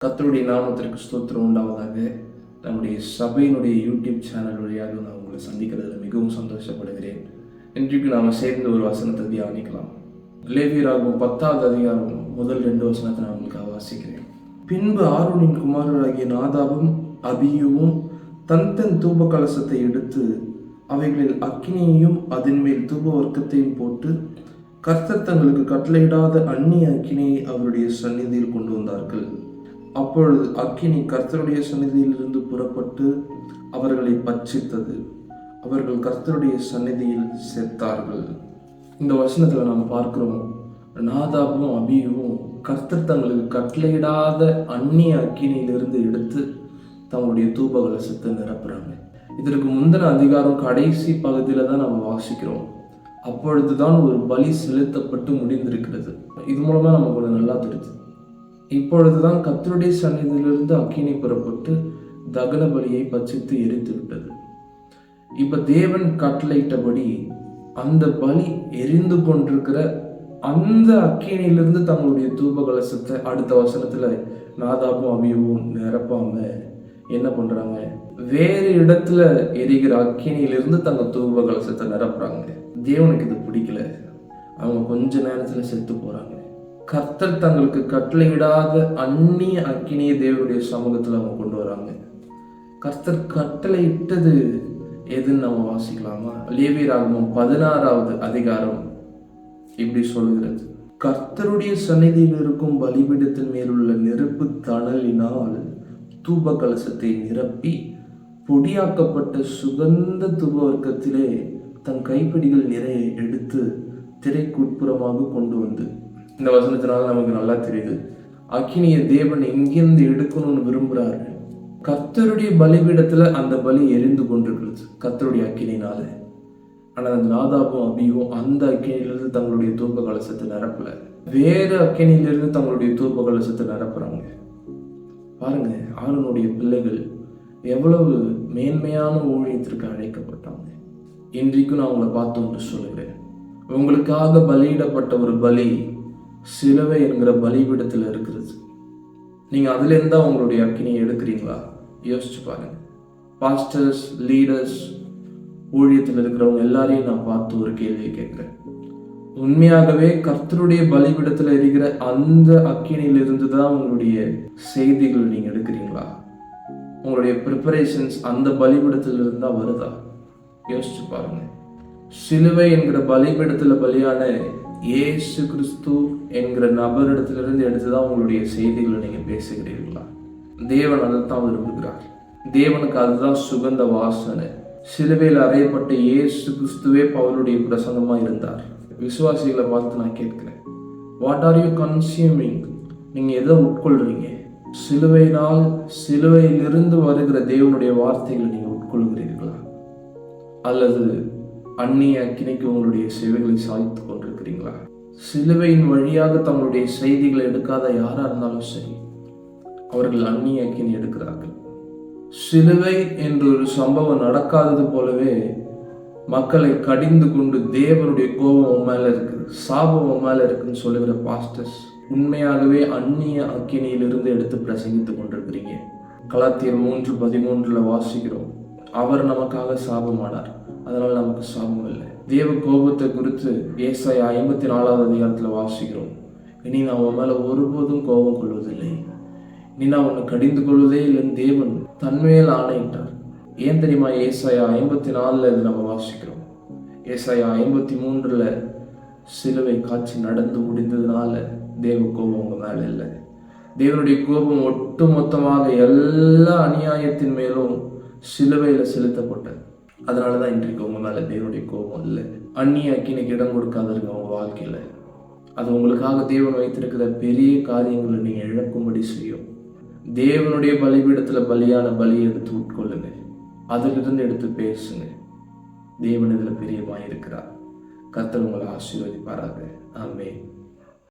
கர்த்தருடைய நாமத்திற்கு ஸ்தோத்திரம் உண்டாவதாக. நம்முடைய சபையினுடைய யூடியூப் சேனல் வழியாக நான் உங்களை சந்திக்கிறதுல மிகவும் சந்தோஷப்படுகிறேன். இன்றைக்கு நாம் சேர்ந்து ஒரு வசனத்தை தியானிக்கலாம். லேவியராகும் 10வது அதிகாரம் முதல் 2 வசனத்தை நான் உங்களுக்கு வாசிக்கிறேன். பின்பு ஆரோனின் குமாரராகிய நாதாபும் அபியூவும் தன் தூப கலசத்தை எடுத்து அவைகளில் அக்கினியையும் அதன் மேல் தூப வர்க்கத்தையும் போட்டு கர்த்தர் தங்களுக்கு கட்டளையிடாத அந்நிய அக்கினியை அவருடைய சந்நிதியில் கொண்டு வந்தார்கள். அப்பொழுது அக்கினி கர்த்தருடைய சந்நிதியிலிருந்து புறப்பட்டு அவர்களை பட்சித்தது. அவர்கள் கர்த்தருடைய சந்நிதியில் செத்தார்கள். இந்த வசனத்துல நாம் பார்க்கிறோம், நாதாபும் அபியும் கர்த்தர் தங்களுக்கு கட்டளையிடாத அந்நிய அக்கினியிலிருந்து எடுத்து தங்களுடைய தூப கலசத்தை நிரப்புறாங்க. இதற்கு முந்தின அதிகாரம் கடைசி பகுதியில தான் நம்ம வாசிக்கிறோம். அப்பொழுதுதான் ஒரு பலி செலுத்தப்பட்டு முடிந்திருக்கிறது. இது மூலமா நமக்கு ஒரு நல்லா தெரியுது. இப்பொழுதுதான் கர்த்தருடைய சந்நிதியிலிருந்து அக்கினி புறப்பட்டு தகன பலியை பட்சித்து எரித்து விட்டது. இப்ப தேவன் கட்டளையிட்டபடி அந்த பலி எரிந்து கொண்டிருக்கிற அந்த அக்கினியிலிருந்து தங்களுடைய தூப கலசத்தை அடுத்த வசனத்துல நாதாபும் அபியூவும் நிரப்பாம என்ன பண்றாங்க, வேறு இடத்துல எரிகிற அக்கினியிலிருந்து தங்க தூப கலசத்தை நிரப்புறாங்க. தேவனுக்கு இது பிடிக்கல. அவங்க கொஞ்ச நேரத்துல செத்து போறாங்க. கர்த்தர் தங்களுக்கு கட்டளையிடாத அந்நிய அக்கினியை தேவனுடைய சமூகத்துல அவங்க கொண்டு வராங்க. கர்த்தர் கட்டளையிட்டது எதுன்னு நம்ம வாசிக்கலாமா? லேவியராகமம் 16வது அதிகாரம் இப்படி சொல்கிறது, கர்த்தருடைய சந்நிதியில் இருக்கும் பலிபீடத்தின் மேலுள்ள நெருப்பு தணலினால் தூப கலசத்தை நிரப்பி பொடியாக்கப்பட்ட சுகந்த தூப வர்க்கத்திலே தன் கைப்பிடிகள் நிறைய எடுத்து திரைக்குட்புறமாக கொண்டு வந்து. இந்த வசனத்தினால நமக்கு நல்லா தெரியுது, அக்கினியை தேவன் எங்கிருந்து எடுக்கணும்னு விரும்புறாரு. கர்த்தருடைய பலிபீடத்துல அந்த பலி எரிந்து கொண்டிருக்கிறது கர்த்தருடைய அக்கினினால. ஆனா அந்த நாதாபும் அபியும் அந்த அக்கினியிலிருந்து தங்களுடைய தூப கலசத்தை நிரப்பல, வேறு அக்கினியிலிருந்து தங்களுடைய தூப கலசத்தை நிரப்புறாங்க. பாருங்க, ஆரோனுடைய பிள்ளைகள் எவ்வளவு மேன்மையான ஊழியத்திற்கு அழைக்கப்பட்டாங்க. இன்றைக்கும் நான் உங்களை பார்த்து ஒன்று சொல்லுகிறேன், உங்களுக்காக பலியிடப்பட்ட ஒரு பலி சிலுவை என்கிற பலிபீடத்தில் இருக்கிறது. நீங்க அதுல இருந்தா உங்களுடைய அக்கினியை எடுக்கிறீங்களா? யோசிச்சு பாருங்க. பாஸ்டர்ஸ், லீடர்ஸ், ஊழியத்தில் இருக்கிறவங்க எல்லாரையும் நான் பார்த்து ஒரு கேள்வியை கேட்கிறேன், உண்மையாகவே கர்த்தருடைய பலிபீடத்தில் இருக்கிற அந்த அக்கினியிலிருந்து தான் உங்களுடைய செய்திகளை நீங்க எடுக்கிறீங்களா? உங்களுடைய ப்ரிப்பரேஷன்ஸ் அந்த பலிபீடத்தில் இருந்தா வருதா? யோசிச்சு பாருங்க. சிலுவை என்கிற பலிபீடத்துல பலியான இயேசு கிறிஸ்து என்கிற நபரிடத்திலிருந்து எடுத்துதான் உங்களுடைய செய்திகளை நீங்க பேசுகிறீர்களா? தேவன் அதைத்தான் விரும்புகிறார். தேவனுக்கு அதுதான் சுகந்த வாசனை. சிலுவையில் அறையப்பட்ட இயேசு கிறிஸ்துவே பவுலுடைய பிரசங்கமா இருந்தார். விசுவாசிகளை பார்த்து நான் கேட்கிறேன், வாட் ஆர் யூ கன்சியூமிங்? நீங்க எதை உட்கொள்றீங்க? சிலுவையிலிருந்து வருகிற தேவனுடைய வார்த்தைகளை நீங்க உட்கொள்கிறீர்களா? அல்லது அந்நிய அக்கினிக்கு உங்களுடைய சேவைகளை சாய்த்து கொண்டிருக்கிறீங்களா? சிலுவையின் வழியாக தங்களுடைய செய்திகளை எடுக்காத யாரா இருந்தாலும் சரி, அவர்கள் அந்நிய அக்கினி எடுக்கிறார்கள். சிலுவை என்ற ஒரு சம்பவம் நடக்காதது போலவே மக்களை கடிந்து கொண்டு தேவனுடைய கோபம் மேல இருக்கு, சாபம் மேல இருக்குன்னு சொல்லுகிற பாஸ்டர்ஸ் உண்மையாகவே அந்நிய அக்கினியிலிருந்து எடுத்து பிரசங்கித்துக் கொண்டிருக்கிறீங்க. கலாத்தியர் 3:13 வாசிக்கிறோம், அவர் நமக்காக சாபமானார், அதனால நமக்கு சாபம் இல்லை. தேவ கோபத்தை குறித்து ஏசாயா 54வது அதிகாரத்துல வாசிக்கிறோம், இனி நான் உன் மேல ஒருபோதும் கோபம் கொள்வதில்லை, இனி நான் உன்னை கடிந்து கொள்வதே இல்லைன்னு தேவன் தன்மையில் ஆணையிட்டார். ஏன் தெரியுமா? ஏசாயா 54 இது நம்ம வாசிக்கிறோம். ஏசாயா 53 சிலுவை காட்சி நடந்து முடிந்ததுனால தேவ கோபம் உங்க மேல இல்லை. தேவனுடைய கோபம் ஒட்டு மொத்தமாக எல்லா அநியாயத்தின் மேலும் சிலுவையில செலுத்தப்பட்டது. அதனாலதான் இன்றைக்கு உங்க மேல தேவனுடைய கோபம் இல்லை. அந்நிய அக்கினிக்கு இடம் கொடுக்காதீங்க உங்க வாழ்க்கையில. அது உங்களுக்காக தேவன் வைத்திருக்கிற பெரிய காரியங்களை நீங்க இழக்கும்படி செய்யும். தேவனுடைய பலிபீடத்துல பலியான பலியை எடுத்து உட்கொள்ளுங்க, அதிலிருந்து எடுத்து பேசுங்க. தேவன் இதுல பிரியமாய் இருக்கிறார். கர்த்தர் உங்களை ஆசீர்வதிப்பாராக. ஆமென்.